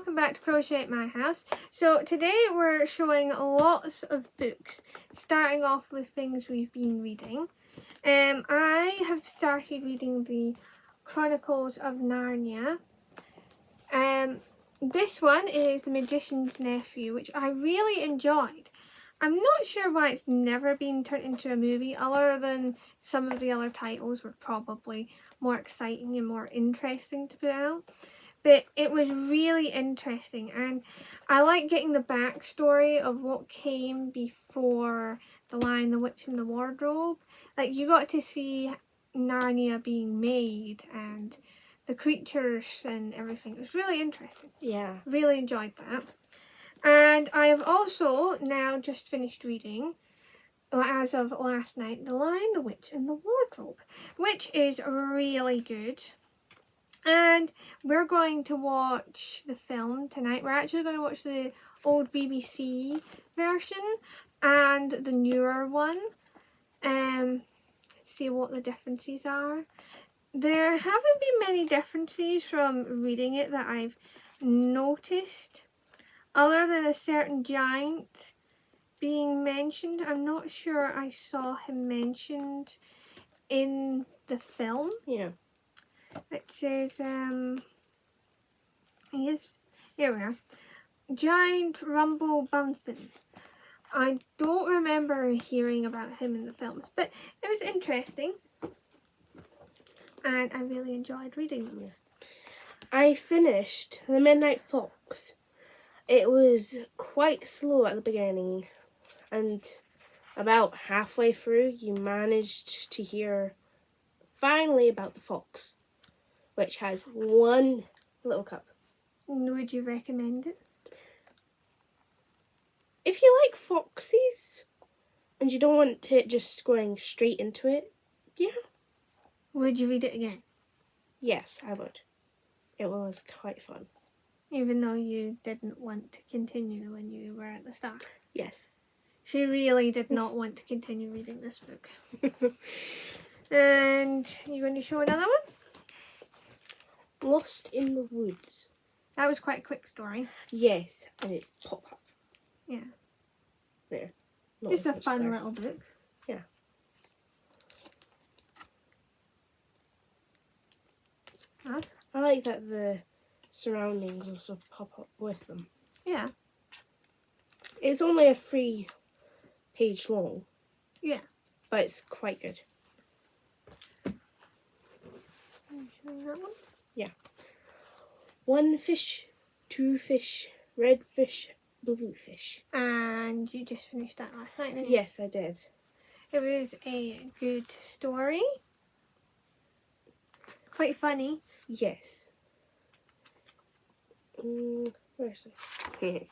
welcome back to Crochet at My House. So today we're showing lots of books, starting off with things we've been reading. I have started reading the Chronicles of Narnia. This one is The Magician's Nephew, which I really enjoyed. I'm not sure why it's never been turned into a movie, other than some of the other titles were probably more exciting and more interesting to put out. But it was really interesting, and I like getting the backstory of what came before The Lion, the Witch and the Wardrobe. Like, you got to see Narnia being made and the creatures and everything. It was really interesting. Yeah. Really enjoyed that. And I have also now just finished reading, as of last night, The Lion, the Witch and the Wardrobe, which is really good. And we're going to watch the film tonight. We're actually going to watch the old BBC version and the newer one. See what the differences are. There haven't been many differences from reading it that I've noticed, other than a certain giant being mentioned. I'm not sure I saw him mentioned in the film. Yeah. It says, yes, here we are. Giant Rumble Bunfin. I don't remember hearing about him in the films, but it was interesting. And I really enjoyed reading those. I finished The Midnight Fox. It was quite slow at the beginning, and about halfway through you managed to hear finally about the fox, which has one little cup. Would you recommend it? If you like foxes and you don't want it just going straight into it, yeah. Would you read it again? Yes, I would. It was quite fun. Even though you didn't want to continue when you were at the start? Yes. She really did not want to continue reading this book. And you're going to show another one? Lost in the Woods. That was quite a quick story. Yes, and it's pop-up. Yeah. There. Just a fun little book. Yeah. Huh? I like that the surroundings also pop up with them. Yeah. It's only a 3-page long. Yeah. But it's quite good. Showing that one? Yeah. 1 fish, 2 fish, red fish, blue fish. And you just finished that last night, didn't you? Yes, I did. It was a good story. Quite funny. Yes. Where is it?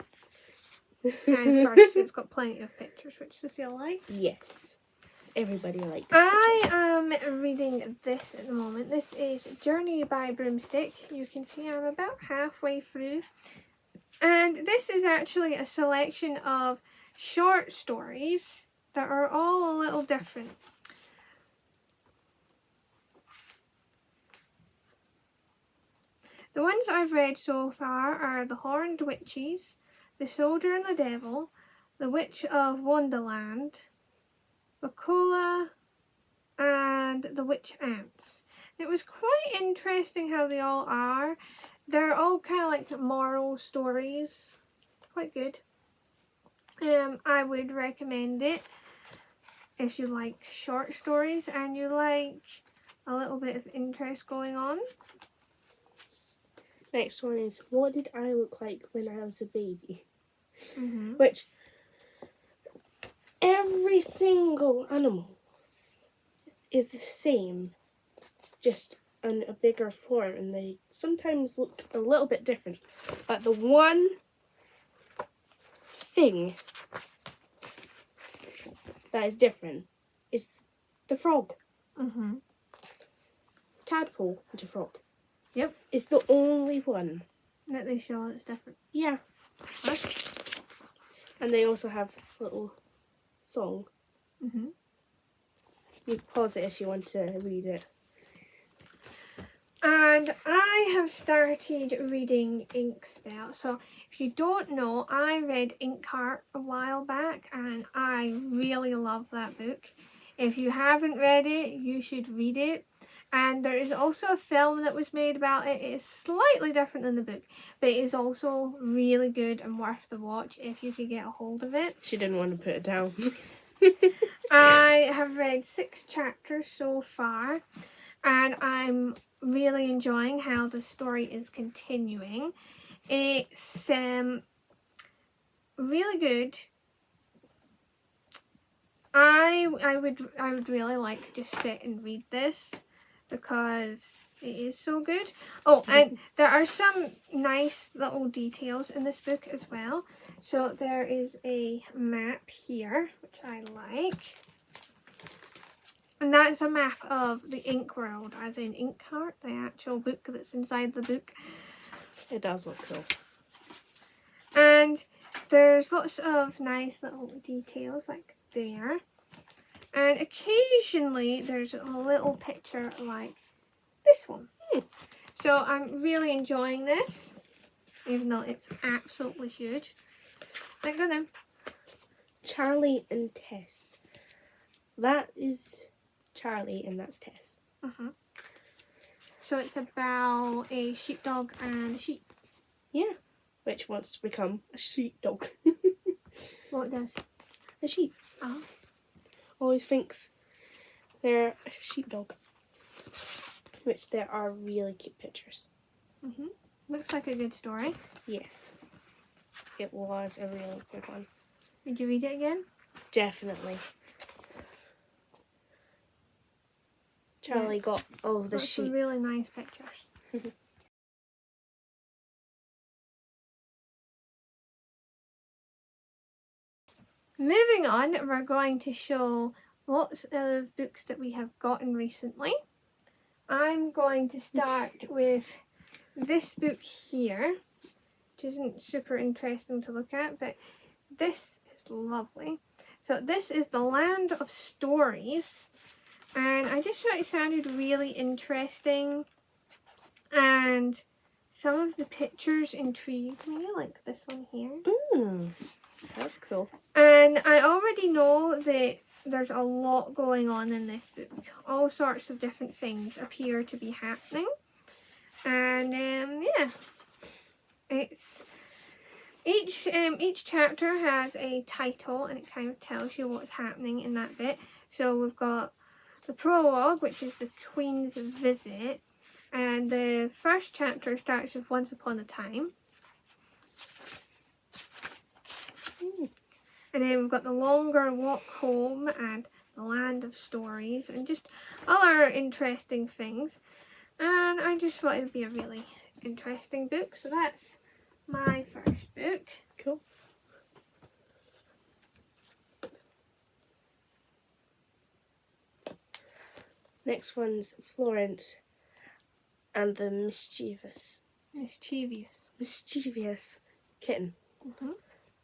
And of course, it's got plenty of pictures, which Cecile likes. Yes. Everybody likes I pictures. am reading this at the moment. This is Journey by Broomstick. You can see I'm about halfway through. And this is actually a selection of short stories that are all a little different. The ones I've read so far are The Horned Witches, The Soldier and the Devil, The Witch of Wonderland, Bacola, and The Witch Ants. It was quite interesting how they all are. They're all kind of like moral stories. Quite good. I would recommend it if you like short stories and you like a little bit of interest going on. Next one is What Did I Look Like When I Was a Baby? Mm-hmm. Which every single animal is the same, just in a bigger form, and they sometimes look a little bit different. But the one thing that is different is the frog. Mm-hmm. Tadpole and a frog. Yep. It's the only one. That they show that's different. Yeah. Huh? And they also have a little song. Mm-hmm. You can pause it if you want to read it. And I have started reading Inkspell. So if you don't know, I read Inkheart a while back and I really love that book. If you haven't read it, you should read it. And there is also a film that was made about it. It is slightly different than the book, but it is also really good and worth the watch if you could get a hold of it. She didn't want to put it down. I have read 6 chapters so far, and I'm really enjoying how the story is continuing. It's really good. I would really like to just sit and read this because it is so good. Oh, and there are some nice little details in this book as well. So there is a map here, which I like. And that's a map of the Ink World, as in Inkheart, the actual book that's inside the book. It does look cool. And there's lots of nice little details like there. And occasionally there's a little picture like this one. So I'm really enjoying this, even though it's absolutely huge. Like go then. Charlie and Tess. That is Charlie and that's Tess. So it's about a sheepdog and a sheep. Yeah. Which wants to become a sheepdog. What does? A sheep. Oh. Always thinks they're a sheepdog. Which there are really cute pictures. Looks like a good story. Yes. It was a really good one. Did you read it again? Definitely. Charlie Yes. got all of the Got some sheep. really nice pictures. Moving on, we're going to show lots of books that we have gotten recently. I'm going to start with this book here, which isn't super interesting to look at, but this is lovely. So this is The Land of Stories, and I just thought it sounded really interesting, and some of the pictures intrigued me, like this one here. That's cool. And I already know that there's a lot going on in this book. All sorts of different things appear to be happening. And yeah, it's each chapter has a title and it kind of tells you what's happening in that bit. So we've got the prologue, which is the Queen's visit, and the first chapter starts with Once Upon a Time. And then we've got The Longer Walk Home and The Land of Stories and just other interesting things. And I just thought it would be a really interesting book. So that's my first book. Cool. Next one's Florence and the Mischievous Kitten.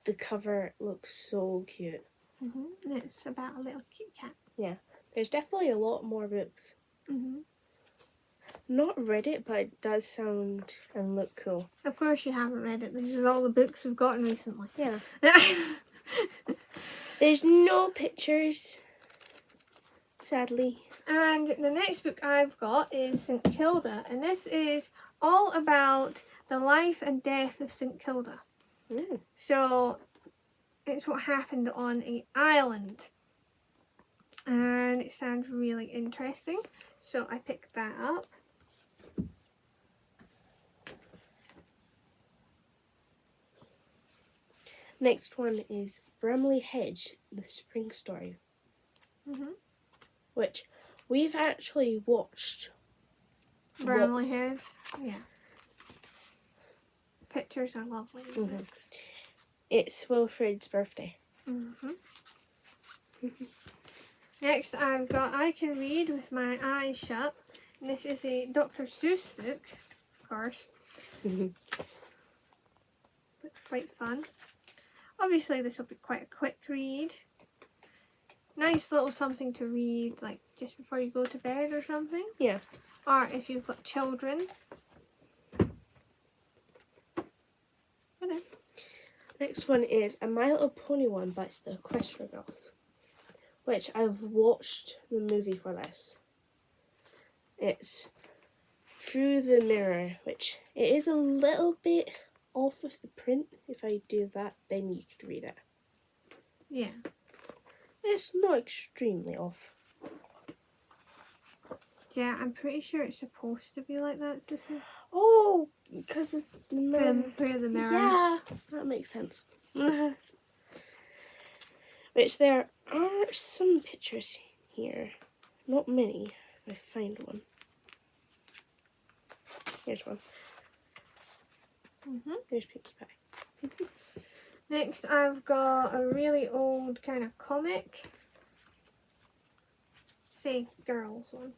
The cover looks so cute. And it's about a little cute cat. Yeah, there's definitely a lot more books. Not read it, but it does sound and look cool. Of course you haven't read it. This is all the books we've gotten recently. Yeah. There's no pictures, sadly. And the next book I've got is St Kilda, and this is all about the life and death of St Kilda. So it's what happened on an island, and it sounds really interesting, so I picked that up. Next one is Bramley Hedge, the Spring Story, which we've actually watched. Bramley Hedge, yeah. Pictures are lovely in the books. It's Wilfred's birthday. Next I've got I Can Read With My Eyes Shut, and this is a Dr. Seuss book, of course. Looks quite fun. Obviously this will be quite a quick read. Nice little something to read, like just before you go to bed or something. Yeah. or if you've got children. Okay. Next one is a My Little Pony one, but it's the Quest for Girls, which I've watched the movie for this. It's Through the Mirror, which it is a little bit off with the print. If I do that, then you could read it. Yeah. It's not extremely off. Yeah, I'm pretty sure it's supposed to be like that, Sissy. Oh, because of the mirror. Through the mirror. Yeah, that makes sense. Which there are some pictures here. Not many, if I find one. Here's one. There's Pinkie Pie. Next, I've got a really old kind of comic. Say, girls one.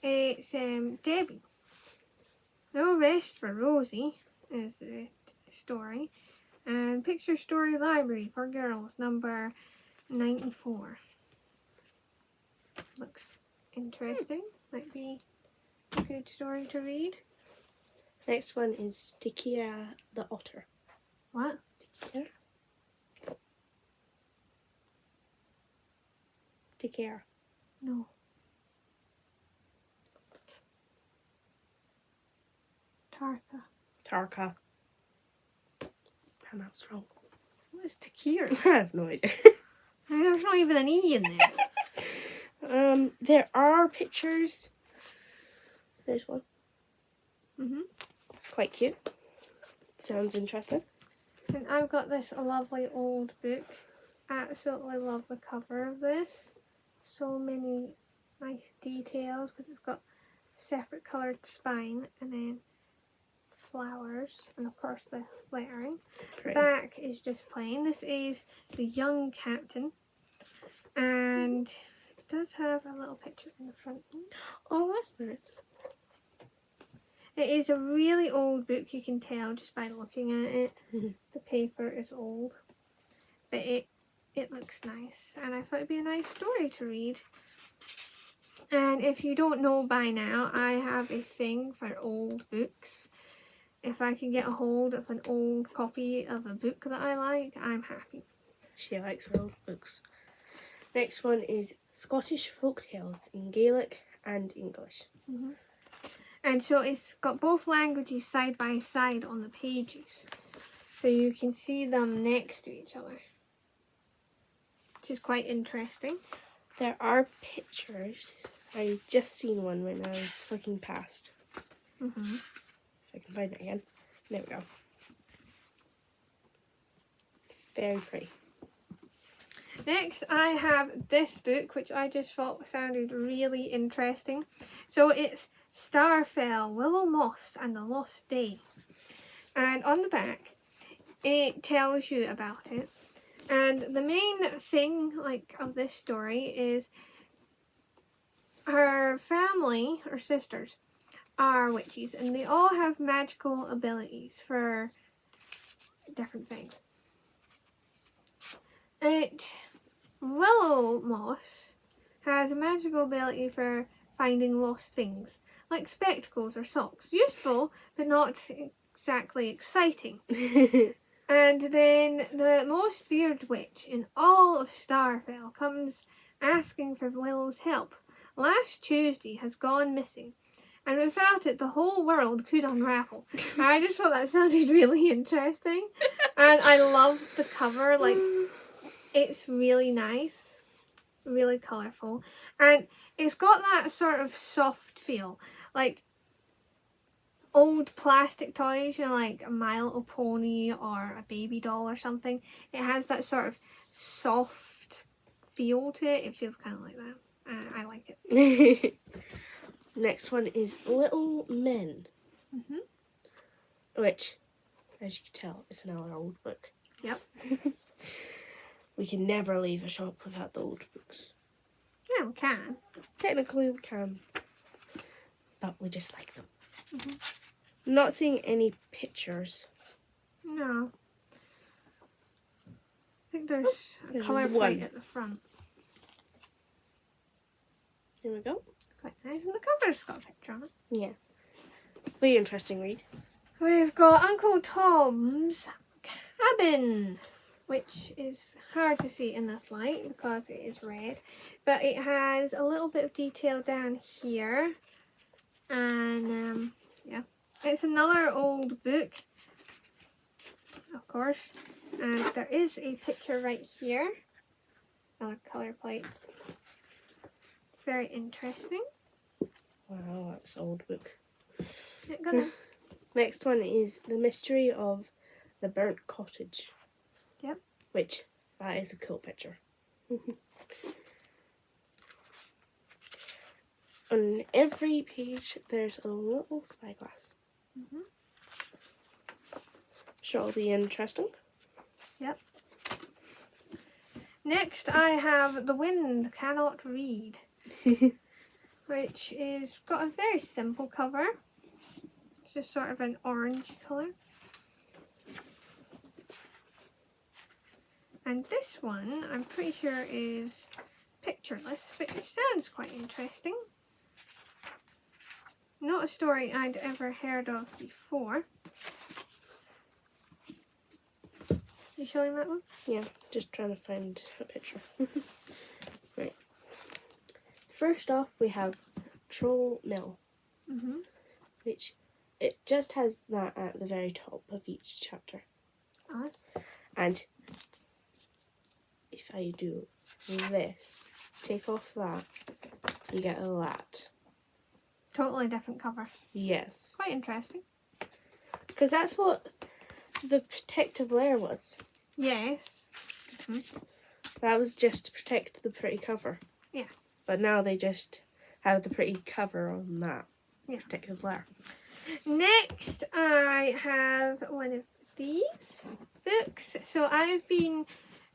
It's Debbie. No Rest for Rosie is the story. And Picture Story Library for Girls, number 94. Looks interesting. Might be a good story to read. Next one is Tikira the Otter. What? Tikira? Tikira. No. Tarka. Tarka. Pronounced wrong. What is Takira? I have no idea. There's not even an E in there. There are pictures. There's one. It's quite cute. Sounds interesting. And I've got this lovely old book. Absolutely love the cover of this. So many nice details because it's got separate coloured spine and then flowers and of course the lettering. Great. Back is just plain. This is the young captain and it does have a little picture in the front. Oh, that's nice. It is a really old book, you can tell just by looking at it. The paper is old, but it looks nice and I thought it'd be a nice story to read. And if you don't know by now, I have a thing for old books. If I can get a hold of an old copy of a book that I like, I'm happy. She likes her old books. Next one is Scottish Folktales in Gaelic and English. And so it's got both languages side by side on the pages. So you can see them next to each other. Which is quite interesting. There are pictures. I just seen one when I was flicking past. If I can find it again. There we go. It's very pretty. Next, I have this book, which I just thought sounded really interesting. So it's Starfell, Willow Moss and the Lost Day. And on the back, it tells you about it. And the main thing, of this story is her family, her sisters, are witches. And they all have magical abilities for different things. Willow Moss has a magical ability for finding lost things, like spectacles or socks. Useful, but not exactly exciting. And then the most feared witch in all of Starfell comes asking for Willow's help. Last Tuesday has gone missing, and without it the whole world could unravel. And I just thought that sounded really interesting. And I love the cover, it's really nice, really colourful, and it's got that sort of soft feel, like old plastic toys, like a My Little Pony or a baby doll or something. It has that sort of soft feel to it. It feels kind of like that. I like it. Next one is Little Men. Which, as you can tell, is another old book. Yep. We can never leave a shop without the old books. Yeah, we can. Technically we can, but we just like them. I'm not seeing any pictures. No. I think there's a There's colour one. plate at the front. Here we go. Quite nice. And the cover's got a picture on it. Yeah. Very interesting read. We've got Uncle Tom's Cabin, which is hard to see in this light because it is red, but it has a little bit of detail down here, and yeah, it's another old book, of course, and there is a picture right here, another colour plates. Very interesting. Wow, that's an old book. Yeah, go then. Next one is The Mystery of the Burnt Cottage. Yep. Which, that is a cool picture. On every page, there's a little spyglass. Mhm. Sure, it'll be interesting. Yep. Next, I have The Wind Cannot Read, which is got a very simple cover. It's just sort of an orange colour. And this one, I'm pretty sure is pictureless, but it sounds quite interesting. Not a story I'd ever heard of before. You showing that one? Yeah, just trying to find a picture. Right. First off, we have Troll Mill, Mhm. which it just has that at the very top of each chapter. Odd. And if I do this, take off that, you get a that. Totally different cover. Yes. Quite interesting. Because that's what the protective layer was. Yes. That was just to protect the pretty cover. Yeah. But now they just have the pretty cover on that Yeah. protective layer. Next, I have one of these books. So I've been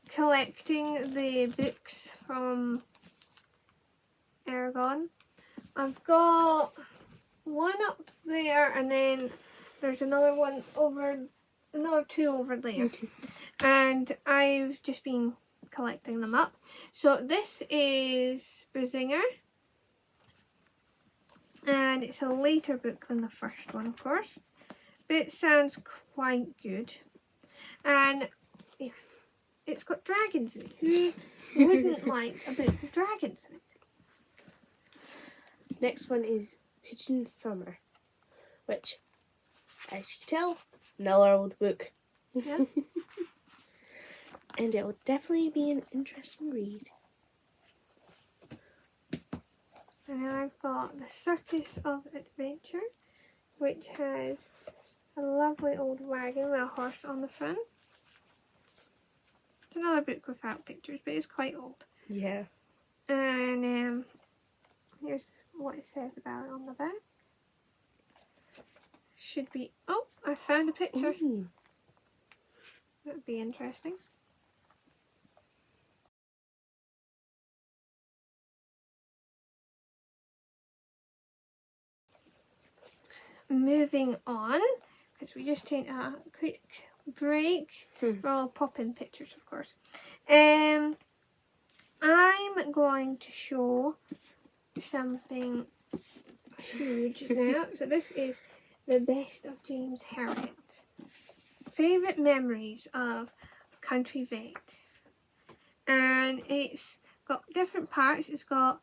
collecting the books from Aragon. I've got one up there, and then there's another one over, another two over there. And I've just been collecting them up. So this is Bazinger. And it's a later book than the first one, of course. But it sounds quite good. And yeah, it's got dragons in it. Who wouldn't like a book with dragons in it? Next one is Pigeon Summer, which, as you can tell, another old book. Yeah. And it will definitely be an interesting read. And then I've got The Circus of Adventure, which has a lovely old wagon with a horse on the front. It's another book without pictures, but it's quite old. Yeah. And here's what it says about it on the back. Should be, oh, I found a picture. Ooh. That would be interesting. Moving on, because we just take a quick break. We're all popping pictures, of course. I'm going to show something huge now. So this is The Best of James Herriot. Favourite memories of Country Vet. And it's got different parts. It's got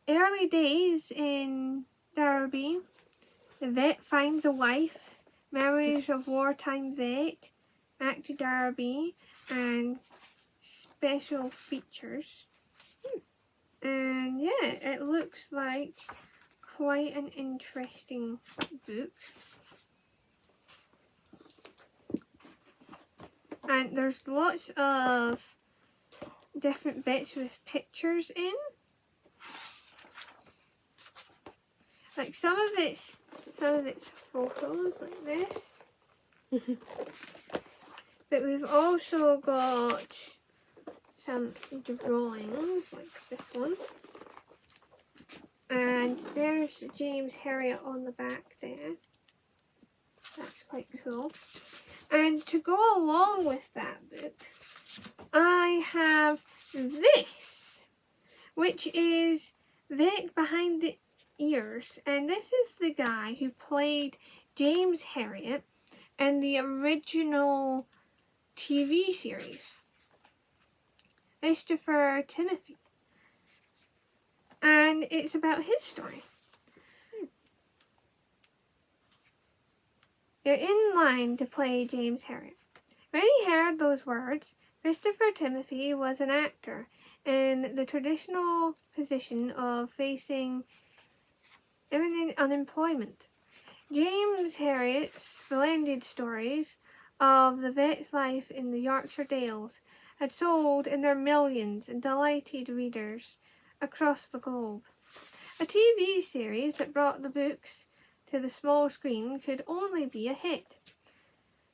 early days in Derby. The vet finds a wife, memories of wartime vet, back to Derby, and special features. And yeah, it looks like quite an interesting book. And there's lots of different bits with pictures in. Like some of it's photos like this. But we've also got some drawings like this one. And there's James Herriot on the back there. That's quite cool. And to go along with that book, I have this, which is Vet Behind the ears, and this is the guy who played James Herriot in the original TV series, Christopher Timothy, and it's about his story. You're in line to play James Herriot. When he heard those words, Christopher Timothy was an actor in the traditional position of facing imminent unemployment. James Herriot's splendid stories of the vet's life in the Yorkshire Dales had sold in their millions and delighted readers across the globe. A TV series that brought the books to the small screen could only be a hit.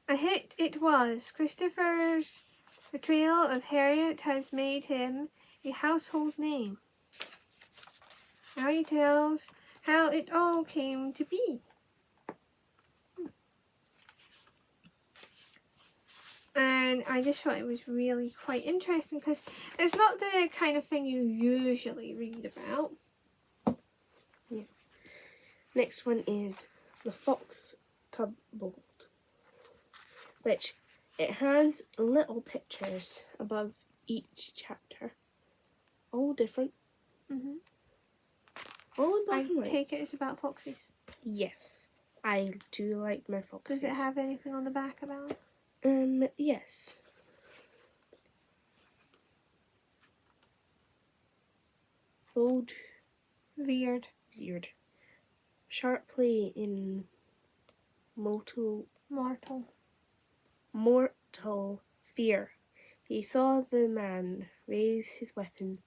A hit it was. Christopher's portrayal of Herriot has made him a household name. Now he tells how it all came to be. And I just thought it was really quite interesting because it's not the kind of thing you usually read about. Yeah. Next one is The Fox Cupboard, which it has little pictures above each chapter, all different, all in black and I white. take it it's about foxes. Yes, I do like my foxes. Does it have anything on the back about it? Yes. Old Veered. Sharply in mortal fear, he saw the man raise his weapon.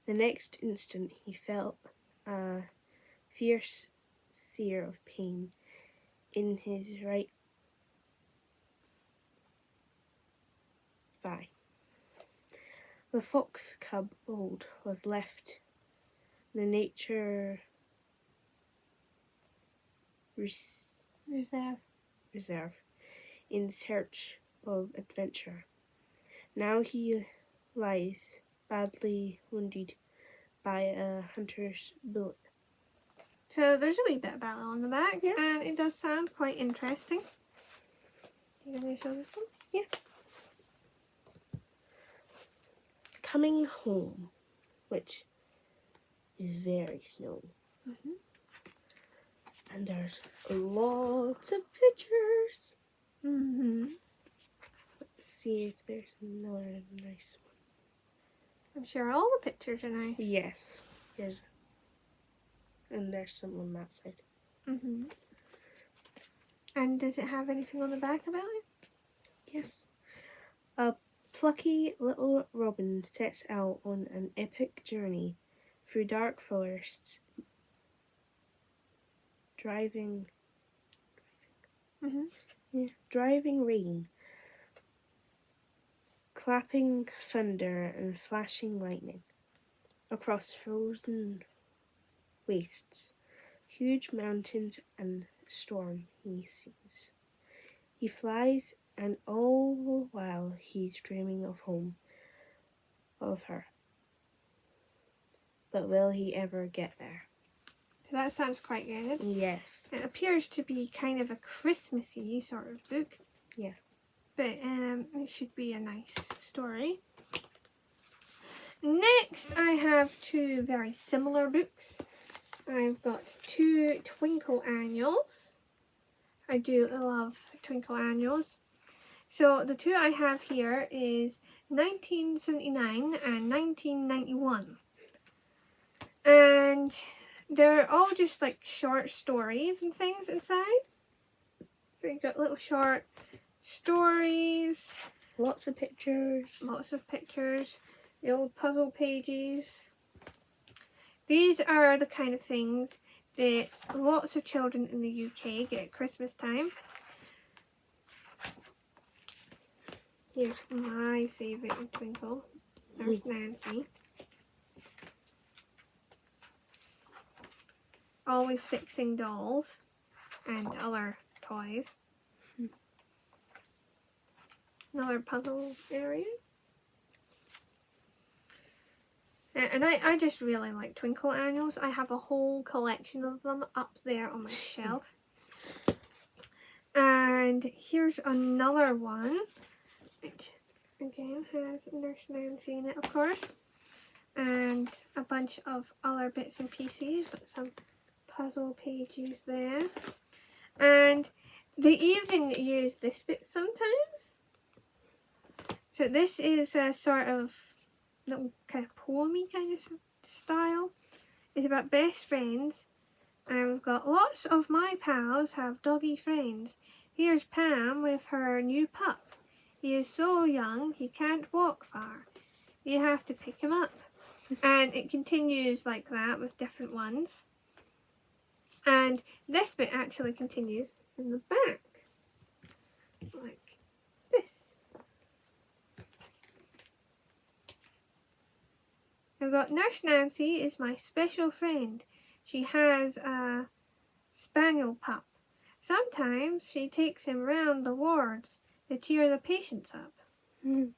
The next instant he felt a fierce sear of pain in his right thigh. The fox cupboard was left. The nature reserve in search of adventure. Now he lies badly wounded by a hunter's bullet. So there's a wee bit about it on the back, Yeah. and it does sound quite interesting. You going to show this one? Yeah. Coming Home, which is very snowy. And there's lots of pictures. Let's see if there's another nice one. I'm sure all the pictures are nice. Yes. And there's some on that side. And does it have anything on the back about it? Yes. A plucky little robin sets out on an epic journey through dark forests, driving rain, clapping thunder and flashing lightning across frozen wastes, huge mountains and storm he sees. He flies, and all the while he's dreaming of home, of her. But will he ever get there? So that sounds quite good. Yes. It appears to be kind of a Christmassy sort of book. Yeah. But it should be a nice story. Next, I have two very similar books. I've got two Twinkle Annuals. I do love Twinkle Annuals. So the two I have here is 1979 and 1991. And they're all just like short stories and things inside. So you've got little short stories. Lots of pictures. The old puzzle pages. These are the kind of things that lots of children in the UK get at Christmas time. Here's my favourite Twinkle. There's Nancy. Always fixing dolls and other toys. Another puzzle area. And I just really like twinkle annuals. I have a whole collection of them up there on my shelf. And here's another one, which again has Nurse Nancy in it, of course. And a bunch of other bits and pieces, but some puzzle pages there. And they even use this bit sometimes. So this is a sort of little kind of poemy kind of style. It's about best friends. And we've got lots of my pals have doggy friends. Here's Pam with her new pup. He is so young he can't walk far. You have to pick him up. And it continues like that with different ones. And this bit actually continues in the back. Like this. I've got Nurse Nancy is my special friend. She has a spaniel pup. Sometimes she takes him round the wards to cheer the patients up. Mm.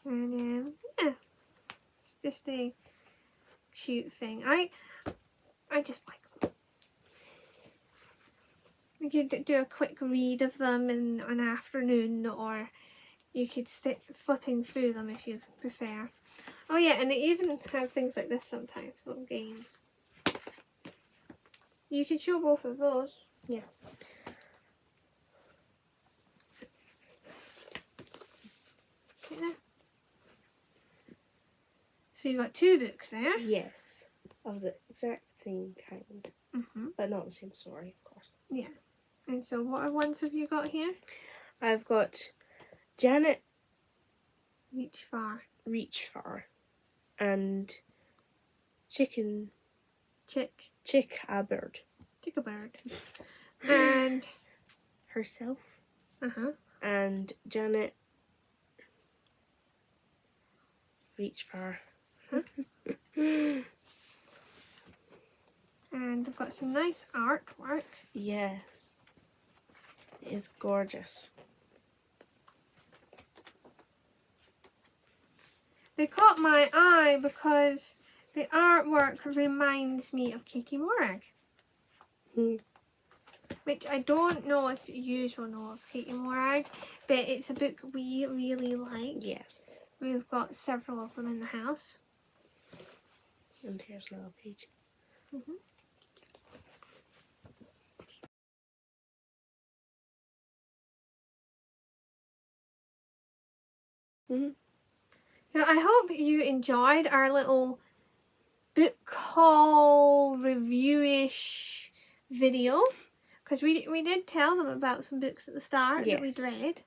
And yeah, it's just a cute thing. I just like them. You could do a quick read of them in an afternoon, or you could sit flipping through them if you prefer. Oh yeah, and they even have things like this sometimes, little games. You could show both of those. Yeah. See there? So you've got two books there. Yes. Of the exact same kind. Mm-hmm. But not the same story, of course. Yeah. And so what ones have you got here? I've got Janet Reach Far. And Chick a Bird. a Bird. And Herself. uh-huh. And Janet Reach Far. And they've got some nice artwork. Yes. It is gorgeous. They caught my eye because the artwork reminds me of Katie Morag. Mm. Which I don't know if you will know of Katie Morag, but it's a book we really like. Yes. We've got several of them in the house. And here's another page. Mm-hmm. Mm-hmm. So I hope you enjoyed our little book haul review-ish video, because we did tell them about some books at the start that we'd Yes. read,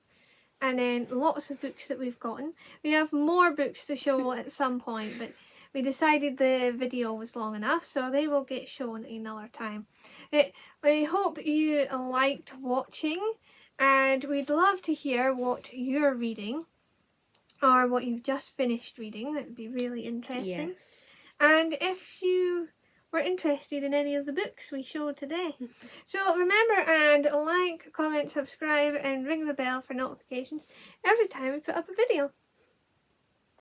and then lots of books that we've gotten. We have more books to show at some point, but we decided the video was long enough, so they will get shown another time. I hope you liked watching, and we'd love to hear what you're reading or what you've just finished reading. That would be really interesting. Yes. And if you were interested in any of the books we showed today. So remember, and like, comment, subscribe, and ring the bell for notifications every time we put up a video.